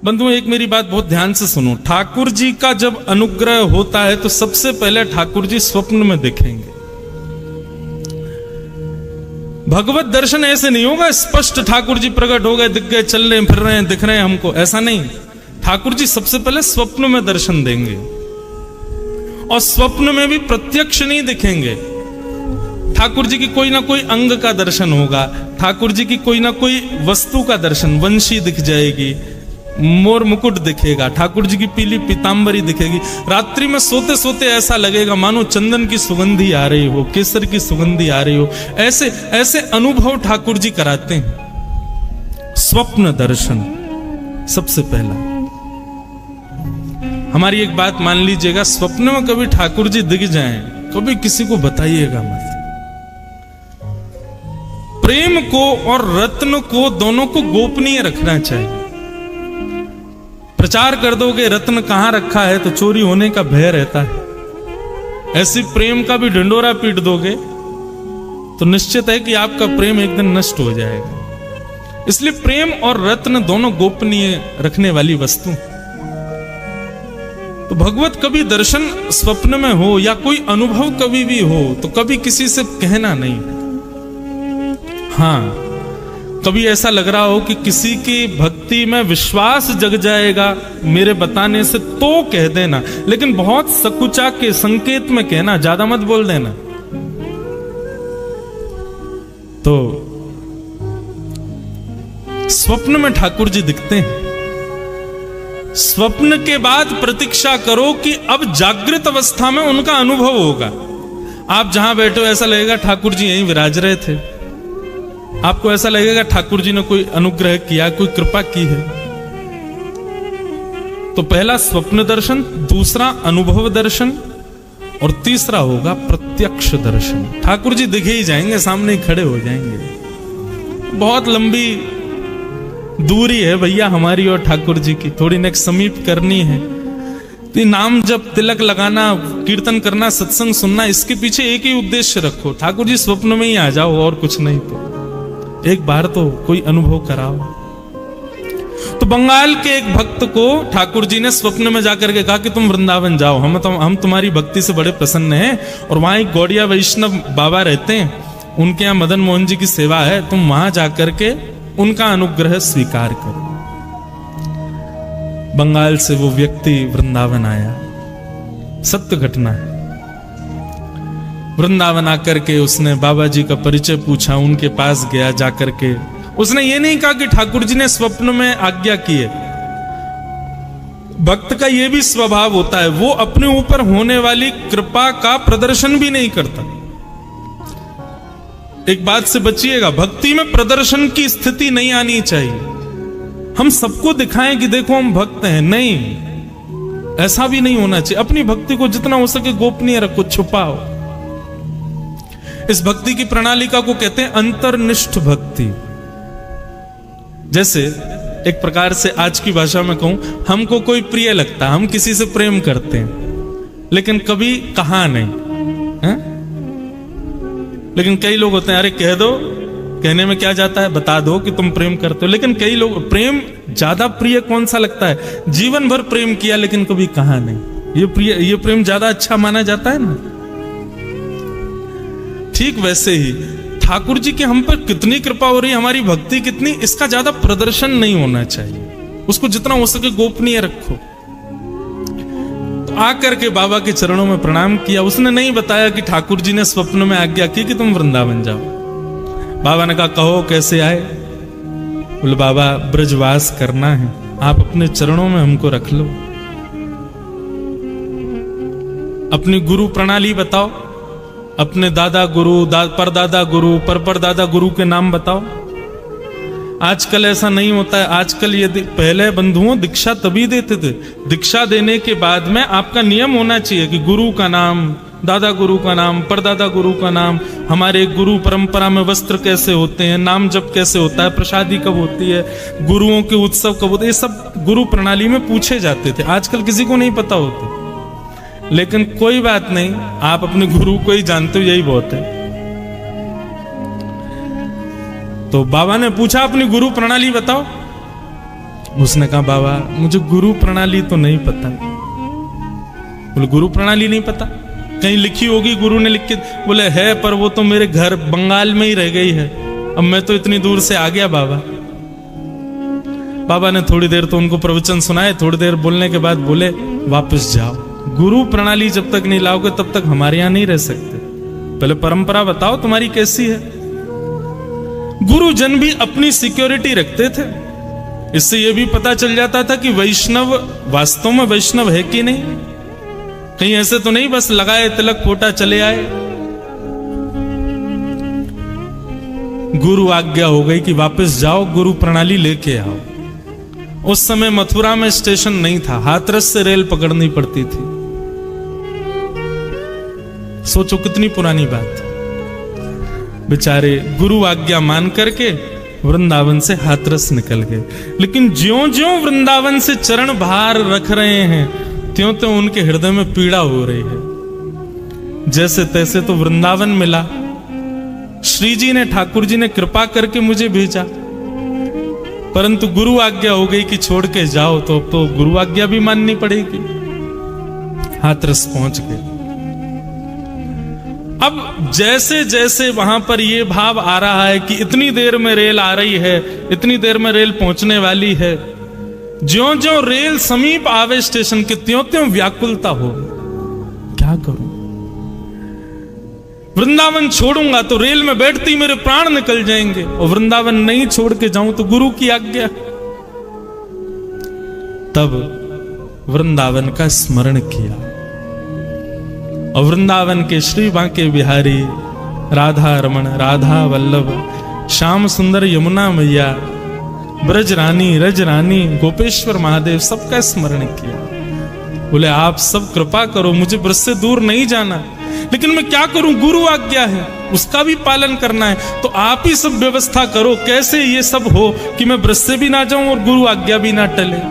बंधुओं, एक मेरी बात बहुत ध्यान से सुनो। ठाकुर जी का जब अनुग्रह होता है तो सबसे पहले ठाकुर जी स्वप्न में दिखेंगे। भगवत दर्शन ऐसे नहीं होगा स्पष्ट ठाकुर जी प्रकट हो गए, दिख गए, चल रहे फिर रहे हैं, दिख रहे हैं हमको, ऐसा नहीं। ठाकुर जी सबसे पहले स्वप्न में दर्शन देंगे, और स्वप्न में भी प्रत्यक्ष नहीं दिखेंगे। ठाकुर जी की कोई ना कोई अंग का दर्शन होगा, ठाकुर जी की कोई ना कोई वस्तु का दर्शन, वंशी दिख जाएगी, मोर मुकुट दिखेगा, ठाकुर जी की पीली पीतांबरी दिखेगी। रात्रि में सोते सोते ऐसा लगेगा मानो चंदन की सुगंधी आ रही हो, केसर की सुगंधी आ रही हो। ऐसे ऐसे अनुभव ठाकुर जी कराते हैं। स्वप्न दर्शन सबसे पहला। हमारी एक बात मान लीजिएगा, स्वप्न में कभी ठाकुर जी दिख जाएं, कभी किसी को बताइएगा मत। प्रेम को और रत्न को दोनों को गोपनीय रखना चाहिए। प्रचार कर दोगे रत्न कहां रखा है तो चोरी होने का भय रहता है। ऐसी प्रेम का भी ढिंडोरा पीट दोगे तो निश्चित है कि आपका प्रेम एक दिन नष्ट हो जाएगा। इसलिए प्रेम और रत्न दोनों गोपनीय रखने वाली वस्तु। तो भगवत कभी दर्शन स्वप्न में हो या कोई अनुभव कभी भी हो तो कभी किसी से कहना नहीं। हाँ, कभी ऐसा लग रहा हो कि किसी की भक्ति में विश्वास जग जाएगा मेरे बताने से, तो कह देना, लेकिन बहुत सकुचा के संकेत में कहना, ज्यादा मत बोल देना। तो स्वप्न में ठाकुर जी दिखते हैं। स्वप्न के बाद प्रतीक्षा करो कि अब जागृत अवस्था में उनका अनुभव होगा। आप जहां बैठे हो ऐसा लगेगा ठाकुर जी यहीं विराज रहे थे। आपको ऐसा लगेगा ठाकुर जी ने कोई अनुग्रह किया, कोई कृपा की है। तो पहला स्वप्न दर्शन, दूसरा अनुभव दर्शन, और तीसरा होगा प्रत्यक्ष दर्शन। ठाकुर जी दिखे ही जाएंगे, सामने ही खड़े हो जाएंगे। बहुत लंबी दूरी है भैया हमारी और ठाकुर जी की, थोड़ी नेक समीप करनी है। तो नाम जब तिलक लगाना, कीर्तन करना, सत्संग सुनना, इसके पीछे एक ही उद्देश्य रखो, ठाकुर जी स्वप्न में ही आ जाओ, और कुछ नहीं। तो एक बार तो कोई अनुभव कराओ। तो बंगाल के एक भक्त को ठाकुर जी ने स्वप्न में जाकर के कहा कि तुम वृंदावन जाओ, हम तुम्हारी भक्ति से बड़े प्रसन्न हैं, और वहां एक गौड़िया वैष्णव बाबा रहते हैं, उनके यहाँ मदन मोहन जी की सेवा है, तुम वहां जाकर के उनका अनुग्रह स्वीकार करो। बंगाल से वो व्यक्ति वृंदावन आया, सत्य घटना है। वृंदावन आकर के उसने बाबा जी का परिचय पूछा, उनके पास गया, जाकर के उसने ये नहीं कहा कि ठाकुर जी ने स्वप्न में आज्ञा की है। भक्त का ये भी स्वभाव होता है, वो अपने ऊपर होने वाली कृपा का प्रदर्शन भी नहीं करता। एक बात से बचिएगा, भक्ति में प्रदर्शन की स्थिति नहीं आनी चाहिए। हम सबको दिखाएं कि देखो हम भक्त हैं, नहीं, ऐसा भी नहीं होना चाहिए। अपनी भक्ति को जितना हो सके गोपनीय रखो, छुपाओ। इस भक्ति की प्रणालिका को कहते हैं अंतर्निष्ठ भक्ति। जैसे एक प्रकार से आज की भाषा में कहूं, हमको कोई प्रिय लगता है, हम किसी से प्रेम करते हैं, लेकिन कभी कहा नहीं है? लेकिन कई लोग होते हैं, अरे कह दो, कहने में क्या जाता है, बता दो कि तुम प्रेम करते हो। लेकिन कई लोग, प्रेम ज्यादा प्रिय कौन सा लगता है? जीवन भर प्रेम किया लेकिन कभी कहा नहीं, ये प्रेम ज्यादा अच्छा माना जाता है ना। ठीक वैसे ही ठाकुर जी की हम पर कितनी कृपा हो रही है, हमारी भक्ति कितनी, इसका ज्यादा प्रदर्शन नहीं होना चाहिए। उसको जितना हो सके गोपनीय रखो। तो आकर के बाबा के चरणों में प्रणाम किया। उसने नहीं बताया कि ठाकुर जी ने स्वप्न में आज्ञा की कि तुम वृंदावन जाओ। बाबा ने कहा, कहो कैसे आए? बोले, बाबा ब्रजवास करना है, आप अपने चरणों में हमको रख लो। अपनी गुरु प्रणाली बताओ, अपने दादा गुरु, परदादा गुरु, परदादा गुरु के नाम बताओ। आजकल ऐसा नहीं होता है। आजकल ये पहले बंधुओं दीक्षा तभी देते थे, दीक्षा देने के बाद में आपका नियम होना चाहिए कि गुरु का नाम, दादा गुरु का नाम, परदादा गुरु का नाम, हमारे गुरु परंपरा में वस्त्र कैसे होते हैं, नाम जप कैसे होता है, प्रसादी कब होती है, गुरुओं के उत्सव कब होते हैं, ये सब गुरु प्रणाली में पूछे जाते थे। आजकल किसी को नहीं पता होते। लेकिन कोई बात नहीं, आप अपने गुरु को ही जानते हो, यही बहुत है। तो बाबा ने पूछा, अपनी गुरु प्रणाली बताओ। उसने कहा बाबा मुझे गुरु प्रणाली तो नहीं पता। बोले गुरु प्रणाली नहीं पता? कहीं लिखी होगी, गुरु ने लिख के? बोले है, पर वो तो मेरे घर बंगाल में ही रह गई है, अब मैं तो इतनी दूर से आ गया बाबा। बाबा ने थोड़ी देर तो उनको प्रवचन सुनाए, थोड़ी देर बोलने के बाद बोले वापस जाओ, गुरु प्रणाली जब तक नहीं लाओगे तब तक हमारे यहां नहीं रह सकते, पहले परंपरा बताओ तुम्हारी कैसी है। गुरुजन भी अपनी सिक्योरिटी रखते थे, इससे यह भी पता चल जाता था कि वैष्णव वास्तव में वैष्णव है कि नहीं, कहीं ऐसे तो नहीं बस लगाए तिलक पोटा चले आए। गुरु आज्ञा हो गई कि वापस जाओ, गुरु प्रणाली लेके आओ। उस समय मथुरा में स्टेशन नहीं था, हाथरस से रेल पकड़नी पड़ती थी। सोचो कितनी पुरानी बात। बेचारे गुरु आज्ञा मान करके वृंदावन से हाथरस निकल गए, लेकिन ज्यों ज्यों वृंदावन से चरण बाहर रख रहे हैं त्यों त्यों उनके हृदय में पीड़ा हो रही है। जैसे तैसे तो वृंदावन मिला, श्री जी ने, ठाकुर जी ने कृपा करके मुझे भेजा, परंतु गुरु आज्ञा हो गई कि छोड़ के जाओ, तो अब तो गुरु आज्ञा भी माननी पड़ेगी। हाथरस पहुंच गए। अब जैसे जैसे वहां पर यह भाव आ रहा है कि इतनी देर में रेल आ रही है, इतनी देर में रेल पहुंचने वाली है, ज्यों ज्यों रेल समीप आवे स्टेशन के त्यों त्यों व्याकुलता हो, क्या करूं, वृंदावन छोड़ूंगा तो रेल में बैठती मेरे प्राण निकल जाएंगे, और वृंदावन नहीं छोड़ के जाऊं तो गुरु की आज्ञा। तब वृंदावन का स्मरण किया, और वृंदावन के श्री बांके बिहारी, राधा रमण, राधा वल्लभ, श्याम सुंदर, यमुना मैया, ब्रज रानी, रज रानी, गोपेश्वर महादेव, सबका स्मरण किया। बोले आप सब कृपा करो, मुझे ब्रज से दूर नहीं जाना, लेकिन मैं क्या करूं, गुरु आज्ञा है, उसका भी पालन करना है, तो आप ही सब व्यवस्था करो, कैसे ये सब हो कि मैं ब्रज से भी ना जाऊं और गुरु आज्ञा भी ना टले।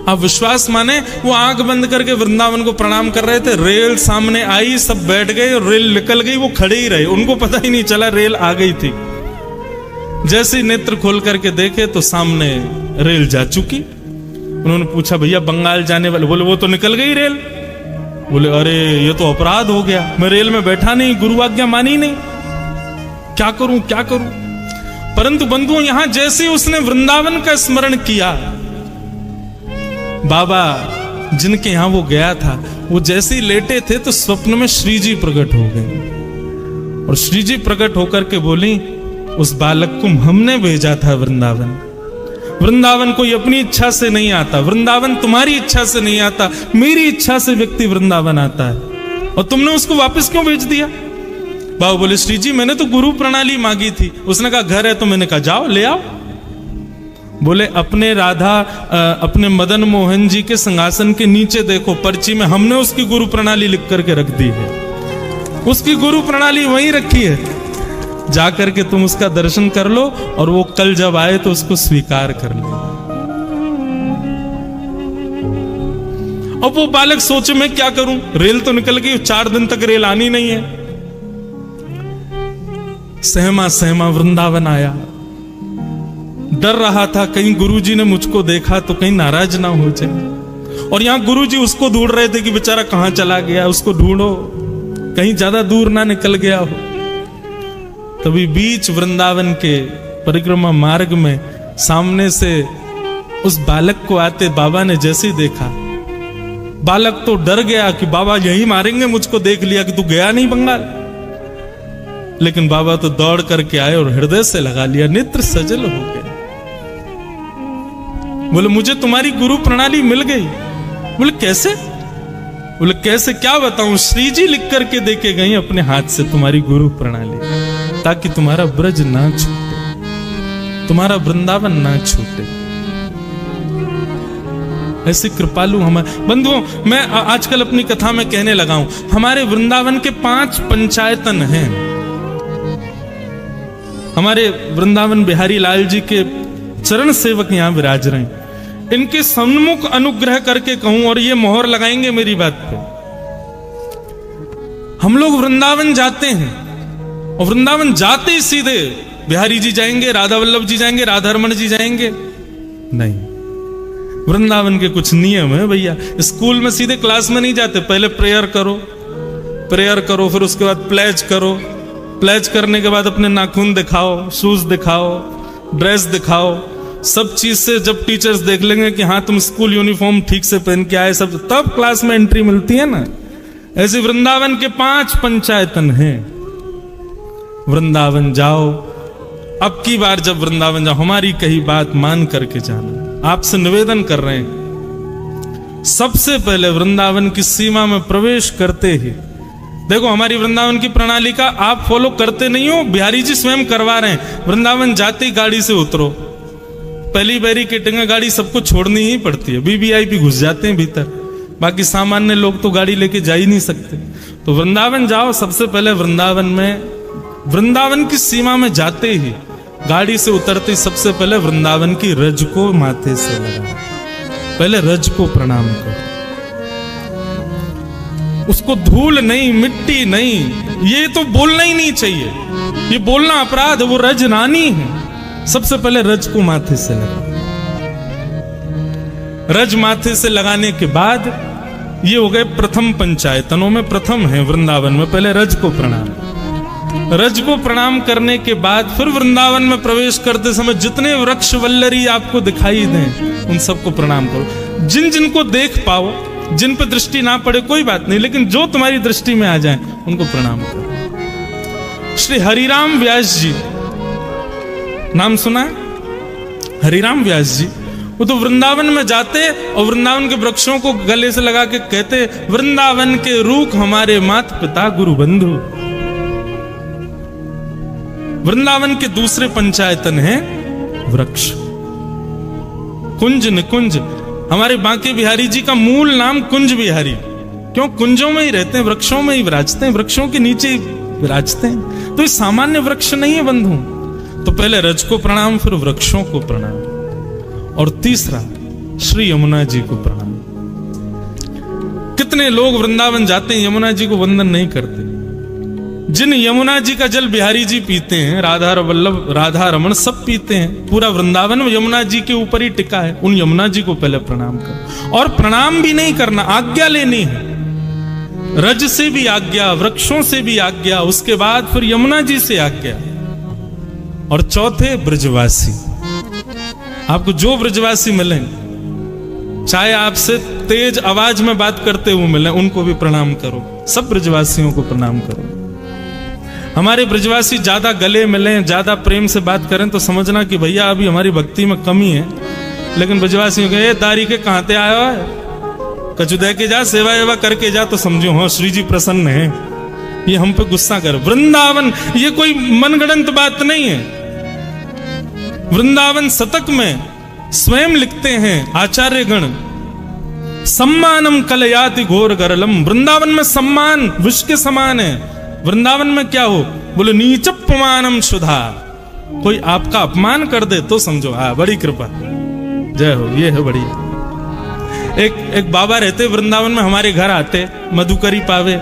आप विश्वास माने, वो आंख बंद करके वृंदावन को प्रणाम कर रहे थे, रेल सामने आई, सब बैठ गए और रेल निकल गई, वो खड़े ही रहे, उनको पता ही नहीं चला रेल आ गई थी। जैसे नेत्र खोल करके देखे तो सामने रेल जा चुकी। उन्होंने पूछा भैया बंगाल जाने वाले? बोले वो तो निकल गई रेल। बोले अरे ये तो अपराध हो गया, मैं रेल में बैठा नहीं, गुरु आज्ञा मानी नहीं, क्या करूं क्या करूं। परंतु बंधुओं, यहां जैसे उसने वृंदावन का स्मरण किया, बाबा जिनके यहां वो गया था, वो जैसे ही लेटे थे तो स्वप्न में श्री जी प्रकट हो गए, और श्री जी प्रकट होकर के बोली उस बालक को हमने भेजा था वृंदावन। वृंदावन कोई अपनी इच्छा से नहीं आता, वृंदावन तुम्हारी इच्छा से नहीं आता, मेरी इच्छा से व्यक्ति वृंदावन आता है, और तुमने उसको वापस क्यों भेज दिया? बाबा बोले श्री जी मैंने तो गुरु प्रणाली मांगी थी। उसने कहा घर है, तो मैंने कहा जाओ ले आओ। बोले अपने राधा, अपने मदन मोहन जी के सिंहासन के नीचे देखो, पर्ची में हमने उसकी गुरु प्रणाली लिख करके रख दी है, उसकी गुरु प्रणाली वहीं रखी है, जाकर के तुम उसका दर्शन कर लो, और वो कल जब आए तो उसको स्वीकार कर लो। अब वो बालक सोचे मैं क्या करूं, रेल तो निकल गई, 4 दिन तक रेल आनी नहीं है। सहमा सहमा वृंदावन आया, डर रहा था कहीं गुरुजी ने मुझको देखा तो कहीं नाराज ना हो जाए, और यहां गुरुजी उसको ढूंढ रहे थे कि बेचारा कहां चला गया, उसको ढूंढो, कहीं ज्यादा दूर ना निकल गया हो। तभी बीच वृंदावन के परिक्रमा मार्ग में सामने से उस बालक को आते बाबा ने जैसे ही देखा, बालक तो डर गया कि बाबा यही मारेंगे, मुझको देख लिया कि तू गया नहीं बंगाल। लेकिन बाबा तो दौड़ करके आए और हृदय से लगा लिया, नेत्र सजल हो गए। बोले मुझे तुम्हारी गुरु प्रणाली मिल गई। बोले कैसे? बोले कैसे क्या बताऊं, श्री जी लिख करके देके गई अपने हाथ से तुम्हारी गुरु प्रणाली, ताकि तुम्हारा ब्रज ना छूटे, तुम्हारा वृंदावन ना छूटे। ऐसे कृपालु हमारे बंधुओं, मैं आजकल अपनी कथा में कहने लगा हूं, हमारे वृंदावन के 5 पंचायतन हैं। हमारे वृंदावन बिहारी लाल जी के चरण सेवक यहां विराज रहे हैं, इनके सन्मुख अनुग्रह करके कहूं, और ये मोहर लगाएंगे मेरी बात पे, हम लोग वृंदावन जाते हैं, और वृंदावन जाते ही सीधे बिहारी जी जाएंगे, राधा वल्लभ जी जाएंगे, राधा रमण जी जाएंगे, नहीं, वृंदावन के कुछ नियम है भैया। स्कूल में सीधे क्लास में नहीं जाते, पहले प्रेयर करो, फिर उसके बाद प्लेज करो, प्लेज करने के बाद अपने नाखून दिखाओ, शूज दिखाओ, ड्रेस दिखाओ, सब चीज से जब टीचर्स देख लेंगे कि हाँ तुम स्कूल यूनिफॉर्म ठीक से पहन के आए, सब तब क्लास में एंट्री मिलती है ना। ऐसे वृंदावन के 5 पंचायतन हैं। वृंदावन जाओ, अब की बार जब वृंदावन जाओ हमारी कही बात मान करके जाना। आपसे निवेदन कर रहे हैं, सबसे पहले वृंदावन की सीमा में प्रवेश करते ही देखो, हमारी वृंदावन की प्रणाली का आप फॉलो करते नहीं हो, बिहारी जी स्वयं करवा रहे हैं। वृंदावन जाते ही गाड़ी से उतरो, पहली बैरिकेडिंग गाड़ी सबको छोड़नी ही पड़ती है, वीवीआईपी घुस जाते हैं भीतर, बाकी सामान्य लोग तो गाड़ी लेके जा ही नहीं सकते। तो वृंदावन जाओ, सबसे पहले वृंदावन की सीमा में जाते ही गाड़ी से उतरते ही सबसे पहले वृंदावन की रज को माथे से लगा, पहले रज को प्रणाम करो। उसको धूल नहीं, मिट्टी नहीं, ये तो बोलना ही नहीं चाहिए, ये बोलना अपराध है, वो रज रानी है। सबसे पहले रज को माथे से लगा, रज माथे से लगाने के बाद ये हो गए प्रथम पंचायतनों में प्रथम है वृंदावन में, पहले रज को प्रणाम। रज को प्रणाम करने के बाद फिर वृंदावन में प्रवेश करते समय जितने वृक्ष वल्लरी आपको दिखाई दें उन सबको प्रणाम करो। जिन जिनको देख पाओ, जिन पर दृष्टि ना पड़े कोई बात नहीं, लेकिन जो तुम्हारी दृष्टि में आ जाए उनको प्रणाम करो। श्री हरिराम व्यास जी, नाम सुना है? हरिराम व्यास जी, वो तो वृंदावन में जाते और वृंदावन के वृक्षों को गले से लगा के कहते, वृंदावन के रूख हमारे मात पिता गुरु बंधु। वृंदावन के दूसरे पंचायतन है वृक्ष, कुंज निकुंज। हमारे बांके बिहारी जी का मूल नाम कुंज बिहारी, क्यों? कुंजों में ही रहते हैं, वृक्षों में ही विराजते हैं, वृक्षों के नीचे ही विराजते हैं। तो ये सामान्य वृक्ष नहीं है बंधु। तो पहले रज को प्रणाम, फिर वृक्षों को प्रणाम, और तीसरा श्री यमुना जी को प्रणाम। कितने लोग वृंदावन जाते हैं यमुना जी को वंदन नहीं करते। जिन यमुना जी का जल बिहारी जी पीते हैं, राधा वल्लभ, राधा रमन सब पीते हैं, पूरा वृंदावन यमुना जी के ऊपर ही टिका है। उन यमुना जी को पहले प्रणाम करो, और प्रणाम भी नहीं करना, आज्ञा लेनी है। रज से भी आज्ञा, वृक्षों से भी आज्ञा, उसके बाद फिर यमुना जी से आज्ञा। और चौथे ब्रजवासी, आपको जो ब्रजवासी मिले, चाहे आपसे तेज आवाज में बात करते हुए मिले, उनको भी प्रणाम करो। सब ब्रजवासियों को प्रणाम करो। हमारे ब्रजवासी ज्यादा गले मिले, ज्यादा प्रेम से बात करें तो समझना कि भैया अभी हमारी भक्ति में कमी है। लेकिन ब्रजवासियों के दारी के कहां ते आया है, कछु दे के जा, सेवा एवा करके जा, तो समझो हाँ श्री जी प्रसन्न है, ये हम पे गुस्सा कर। वृंदावन ये कोई मनगढ़ंत बात नहीं है। वृंदावन शतक में स्वयं लिखते हैं आचार्य गण, सम्मानम कलयाति घोर गरलम। वृंदावन में सम्मान विष के समान है। वृंदावन में क्या हो, बोले नीचपमानम सुधा, कोई आपका अपमान कर दे तो समझो हाँ बड़ी कृपा, जय हो, ये है बड़ी। एक बाबा रहते वृंदावन में, हमारे घर आते मधुकरी पावे,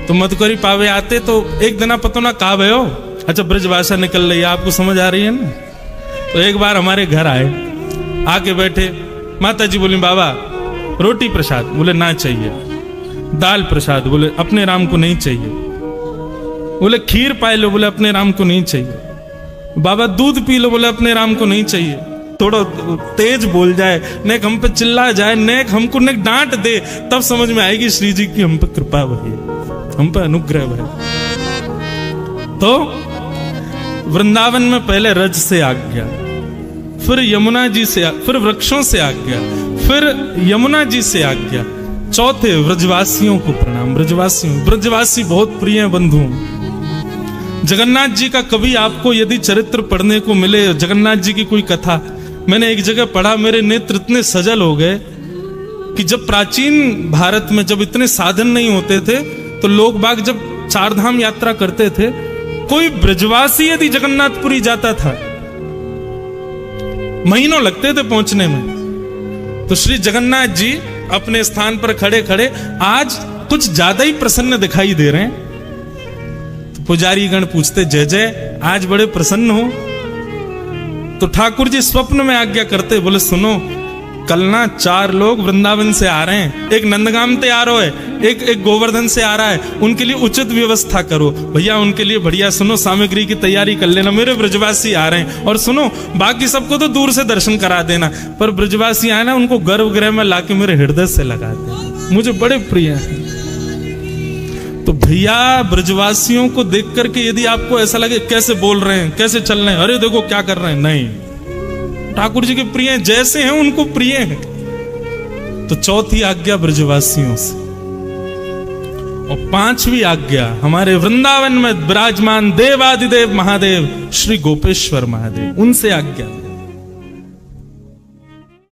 तो मधुकरी पावे आते तो एक दिन पता ना कहा भय हो, अच्छा ब्रज भाषा निकल रही है, आपको समझ आ रही है ना। तो एक बार हमारे घर आए, आके बैठे, माता जी बोली बाबा रोटी प्रसाद, बोले ना चाहिए। दाल प्रसाद, बोले अपने राम को नहीं चाहिए। बोले खीर पाए लो, बोले अपने राम को नहीं चाहिए। बाबा दूध पी लो, बोले अपने राम को नहीं चाहिए। थोड़ा तेज बोल जाए, नेक हम पे चिल्ला जाए, नेक हमको नेक डांट दे, तब समझ में आएगी श्री जी की हम पे कृपा हुई, हम पे अनुग्रह है। तो वृंदावन में पहले रज से आज्ञा, फिर यमुना जी से, फिर वृक्षों से आज्ञा, फिर यमुना जी से आज्ञा, चौथे ब्रजवासियों को प्रणाम। ब्रजवासी बहुत प्रिय बंधु। जगन्नाथ जी का कभी आपको यदि चरित्र पढ़ने को मिले, जगन्नाथ जी की कोई कथा, मैंने एक जगह पढ़ा, मेरे नेत्र इतने सजल हो गए कि जब प्राचीन भारत में जब इतने साधन नहीं होते थे, तो लोग बाग जब चारधाम यात्रा करते थे, कोई ब्रजवासी यदि जगन्नाथपुरी जाता था, महीनों लगते थे पहुंचने में। तो श्री जगन्नाथ जी अपने स्थान पर खड़े खड़े आज कुछ ज्यादा ही प्रसन्न दिखाई दे रहे हैं। तो पुजारी गण पूछते, जय जय, आज बड़े प्रसन्न हो। तो ठाकुर जी स्वप्न में आज्ञा करते, बोले सुनो कल ना 4 लोग वृंदावन से आ रहे हैं, एक नंदगाम से आ रहा है, एक गोवर्धन से आ रहा है, उनके लिए उचित व्यवस्था करो भैया, उनके लिए बढ़िया सुनो सामग्री की तैयारी कर लेना, मेरे ब्रजवासी आ रहे हैं। और सुनो बाकी सबको तो दूर से दर्शन करा देना, पर ब्रजवासी आए ना उनको गर्भगृह में लाके मेरे हृदय से लगा देना, मुझे बड़े प्रिय हैं। तो भैया ब्रजवासियों को देख करके यदि आपको ऐसा लगे कैसे बोल रहे हैं, कैसे चल रहे हैं, अरे देखो क्या कर रहे हैं, नहीं, ठाकुर जी के प्रिय हैं, जैसे हैं उनको प्रिय हैं। तो चौथी आज्ञा ब्रजवासियों से, और 5वीं आज्ञा हमारे वृंदावन में विराजमान देवादिदेव महादेव श्री गोपेश्वर महादेव, उनसे आज्ञा।